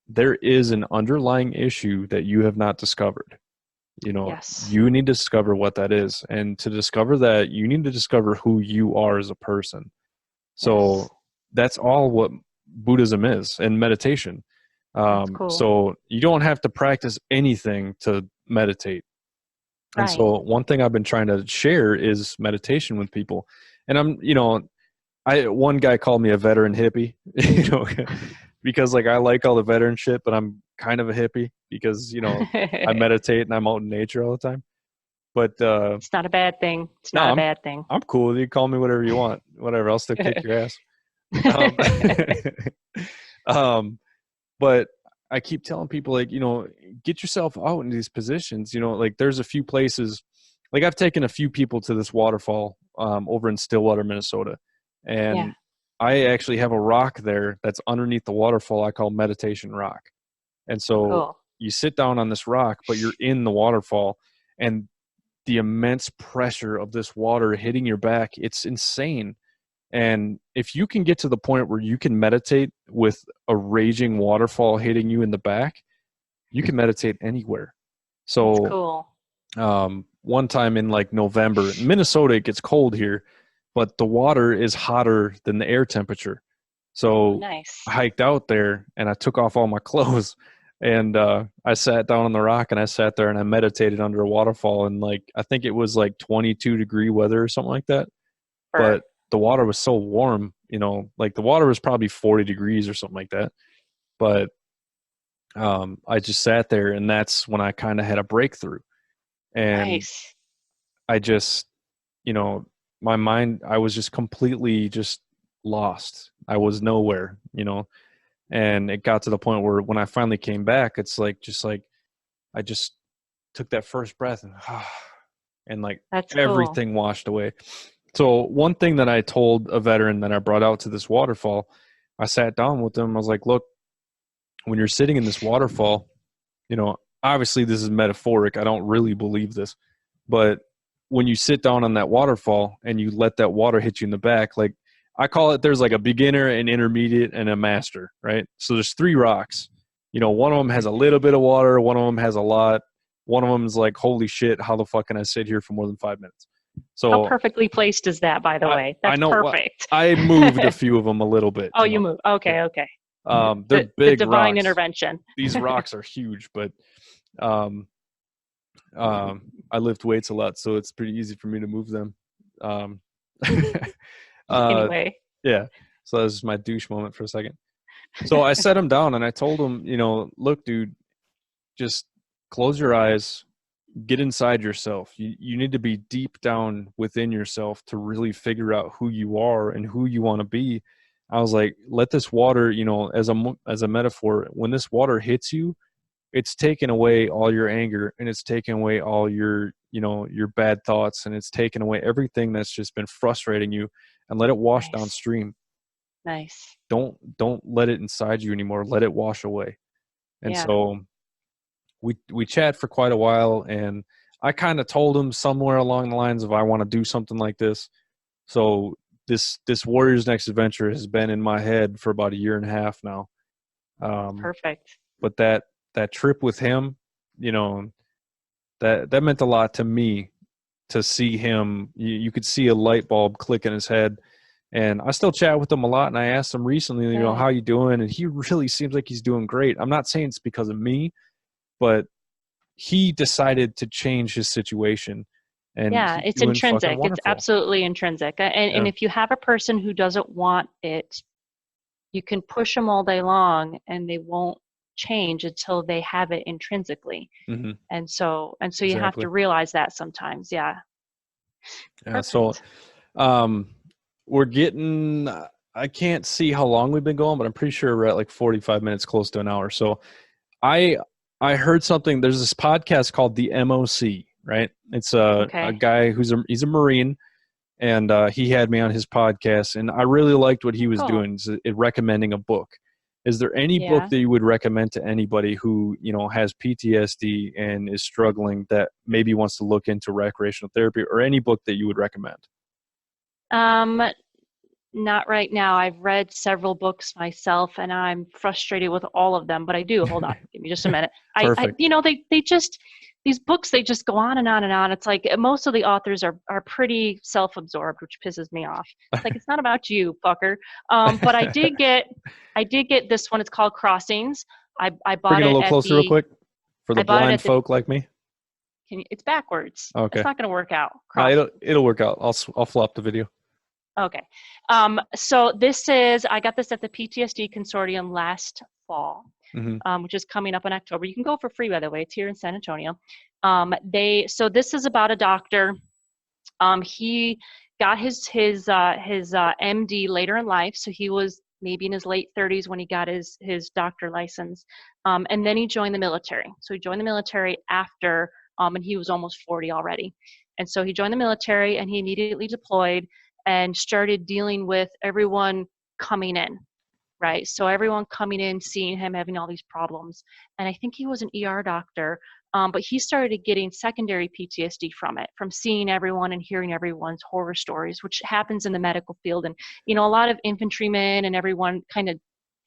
there is an underlying issue that you have not discovered. Yes. You need to discover what that is. And to discover that, you need to discover who you are as a person. Yes. So that's all what Buddhism is, and meditation. That's cool. So you don't have to practice anything to meditate. And Right. so one thing I've been trying to share is meditation with people. And one guy called me a veteran hippie, because like I like all the veteran shit, but I'm kind of a hippie because, I meditate and I'm out in nature all the time. But It's not a bad thing. It's no, not a I'm bad thing. I'm cool. You call me whatever you want. Whatever, I'll still kick your ass. Um, um, but I keep telling people, like, get yourself out in these positions. Like, there's a few places, like, I've taken a few people to this waterfall over in Stillwater, Minnesota, Yeah. and I actually have a rock there that's underneath the waterfall I call Meditation Rock. And Oh, so cool. you sit down on this rock, but you're in the waterfall, and the immense pressure of this water hitting your back, it's insane. And if you can get to the point where you can meditate with a raging waterfall hitting you in the back, you can meditate anywhere. That's So cool. one time in like November, in Minnesota, it gets cold here, but the water is hotter than the air temperature. Oh, So nice. I hiked out there and I took off all my clothes, and I sat down on the rock and I sat there and I meditated under a waterfall, and like I think it was like 22-degree weather or something like that. Sure. But the water was so warm, like the water was probably 40 degrees or something like that. But I just sat there, and that's when I kind of had a breakthrough. And Nice. I just, my mind, I was just completely just lost. I was nowhere, and it got to the point where when I finally came back, it's like, just like, I just took that first breath and like That's cool. everything washed away. So one thing that I told a veteran that I brought out to this waterfall, I sat down with him. I was like, look, when you're sitting in this waterfall, obviously this is metaphoric. I don't really believe this, but when you sit down on that waterfall and you let that water hit you in the back, like I call it, there's like a beginner, an intermediate, and a master, right? So there's 3 rocks. One of them has a little bit of water, one of them has a lot, one of them is like, holy shit, how the fuck can I sit here for more than 5 minutes? How So perfectly placed is that, by the way? I That's know what perfect. I moved a few of them a little bit. Oh, you move. Yeah. Okay, okay. They're The big divine rocks. intervention. These rocks are huge, but I lift weights a lot, so it's pretty easy for me to move them. Anyway. Yeah. So that was my douche moment for a second. So I set him down and I told him, look, dude, just close your eyes, get inside yourself. You need to be deep down within yourself to really figure out who you are and who you want to be. I was like, let this water, as a metaphor, when this water hits you, it's taken away all your anger, and it's taken away all your, your bad thoughts, and it's taken away everything that's just been frustrating you, and let it wash Nice. downstream. Nice. Don't let it inside you anymore. Let it wash away. And Yeah. so we chat for quite a while, and I kind of told him somewhere along the lines of, I want to do something like this. So this Warriors Next Adventure has been in my head for about 1.5 years now. Perfect. But that trip with him, that meant a lot to me, to see him. You could see a light bulb click in his head. And I still chat with him a lot, and I asked him recently, Good. how you doing? And he really seems like he's doing great. I'm not saying it's because of me, but he decided to change his situation. And Yeah, he's it's doing fucking intrinsic. It's wonderful. absolutely intrinsic. And Yeah. if you have a person who doesn't want it, you can push them all day long and they won't change until they have it intrinsically. Mm-hmm. And so you have Exactly. to realize that sometimes. Yeah. Yeah. So, we're getting, I can't see how long we've been going, but I'm pretty sure we're at like 45 minutes, close to an hour. So I heard something. There's this podcast called the MOC, right? It's a guy he's a Marine, and he had me on his podcast, and I really liked what he was doing, recommending a book. Is there any book that you would recommend to anybody who, has PTSD and is struggling, that maybe wants to look into recreational therapy, or any book that you would recommend? Not right now. I've read several books myself, and I'm frustrated with all of them, but I do. Hold on. Give me just a minute. Perfect. They just, these books, they just go on and on and on. It's like most of the authors are pretty self-absorbed, which pisses me off. It's like, it's not about you, fucker. But I did get this one. It's called Crossings. I bought Bring it a little closer real quick for the blind folk like me. It's backwards. Okay. It's not going to work out. It'll work out. I'll flop the video. Okay. So I got this at the PTSD Consortium last fall, which is coming up in October. You can go for free, by the way. It's here in San Antonio. So this is about a doctor. He got his MD later in life. So he was maybe in his late 30s when he got his doctor license. And then he joined the military. So he joined the military after, and he was almost 40 already. And so he joined the military and he immediately deployed and started dealing with everyone coming in, right? So everyone coming in, seeing him having all these problems. And I think he was an ER doctor, but he started getting secondary PTSD from it, from seeing everyone and hearing everyone's horror stories, which happens in the medical field. And, you know, a lot of infantrymen and everyone kind of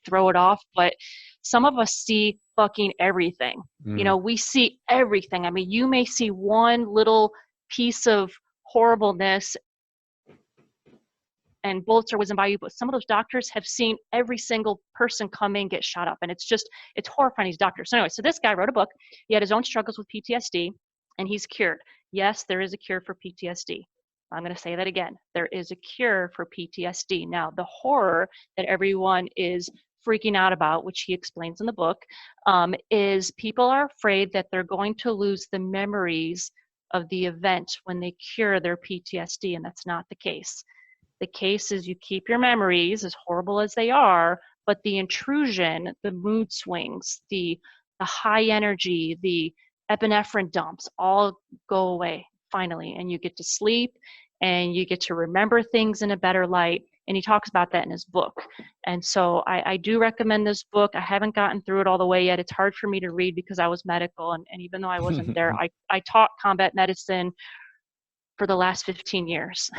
throw it off, but some of us see fucking everything. You know, we see everything. I mean, you may see one little piece of horribleness and bullets are whizzing by you, but some of those doctors have seen every single person come in, get shot up. And it's horrifying, these doctors. So anyway, so this guy wrote a book. He had his own struggles with PTSD and he's cured. Yes, there is a cure for PTSD. I'm going to say that again. There is a cure for PTSD. Now, the horror that everyone is freaking out about, which he explains in the book, is people are afraid that they're going to lose the memories of the event when they cure their PTSD, and that's not the case. The case is you keep your memories, as horrible as they are, but the intrusion, the mood swings, the high energy, the epinephrine dumps all go away finally, and you get to sleep and you get to remember things in a better light. And he talks about that in his book. And so I do recommend this book. I haven't gotten through it all the way yet. It's hard for me to read because I was medical, and even though I wasn't there, I taught combat medicine for the last 15 years.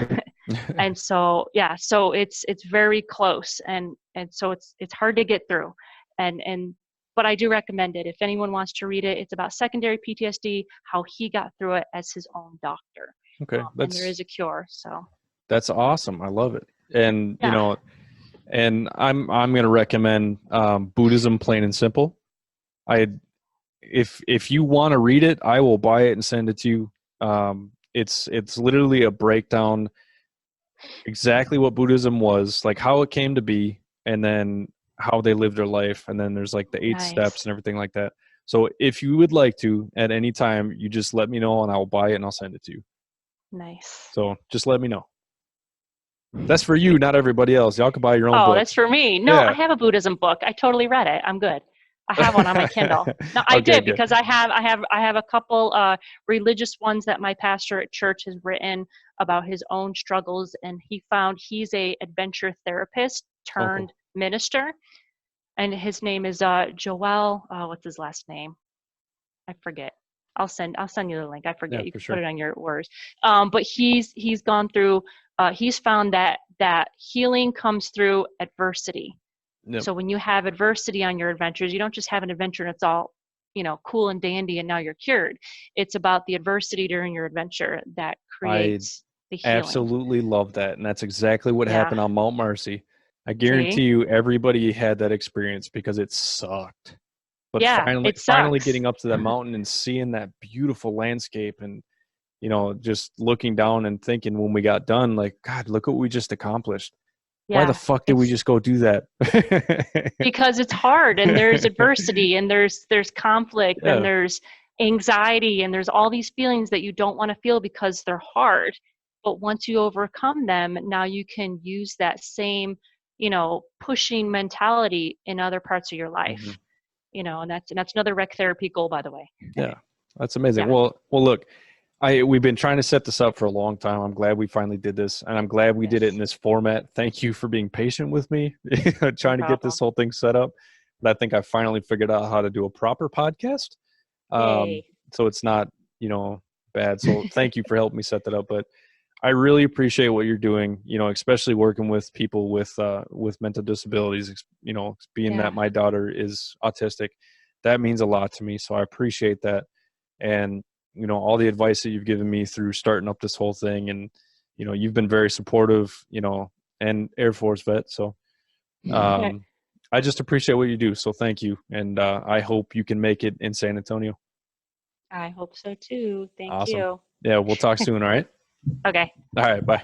And so, yeah, so it's very close. And so it's hard to get through. But I do recommend it. If anyone wants to read it, it's about secondary PTSD, how he got through it as his own doctor. Okay. And there is a cure. So that's awesome. I love it. And, yeah. you know, and I'm going to recommend Buddhism Plain and Simple. If you want to read it, I will buy it and send it to you. It's literally a breakdown exactly what Buddhism was, like how it came to be, and then how they lived their life, and then there's like the 8 steps and everything like that. So if you would like to, at any time, you just let me know and I'll buy it and I'll send it to you. Nice. So just let me know. That's for you, not everybody else. Y'all can buy your own book. Oh, that's for me. No, yeah. I have a Buddhism book. I totally read it. I'm good. I have one on my Kindle. No, I did, because I have a couple religious ones that my pastor at church has written about his own struggles, and he found he's a adventure therapist turned minister, and his name is Joel. What's his last name? I forget. I'll send you the link. I forget. Yeah, you can put it on your words. But he's gone through. He's found that healing comes through adversity. Yep. So when you have adversity on your adventures, you don't just have an adventure and it's all, you know, cool and dandy and now you're cured. It's about the adversity during your adventure that creates the healing. I absolutely love that. And that's exactly what happened on Mount Marcy. I guarantee you everybody had that experience because it sucked. But finally getting up to that mountain and seeing that beautiful landscape and, you know, just looking down and thinking when we got done, like, God, look what we just accomplished. Yeah, why the fuck did we just go do that? Because it's hard and there's adversity and there's conflict and there's anxiety and there's all these feelings that you don't want to feel because they're hard. But once you overcome them, now you can use that same, you know, pushing mentality in other parts of your life. Mm-hmm. You know, and that's another rec therapy goal, by the way. Yeah, that's amazing. Yeah. Well, look, we've been trying to set this up for a long time. I'm glad we finally did this, and I'm glad we did it in this format. Thank you for being patient with me, trying to get this whole thing set up. But I think I finally figured out how to do a proper podcast. So it's not, you know, bad. So thank you for helping me set that up. But I really appreciate what you're doing, you know, especially working with people with mental disabilities, you know, being that my daughter is autistic. That means a lot to me. So I appreciate that. And, you know, all the advice that you've given me through starting up this whole thing. And, you know, you've been very supportive, you know, and Air Force vet. So I just appreciate what you do. So thank you. And I hope you can make it in San Antonio. I hope so too. Thank you. Yeah, we'll talk soon. All right. Okay. All right. Bye.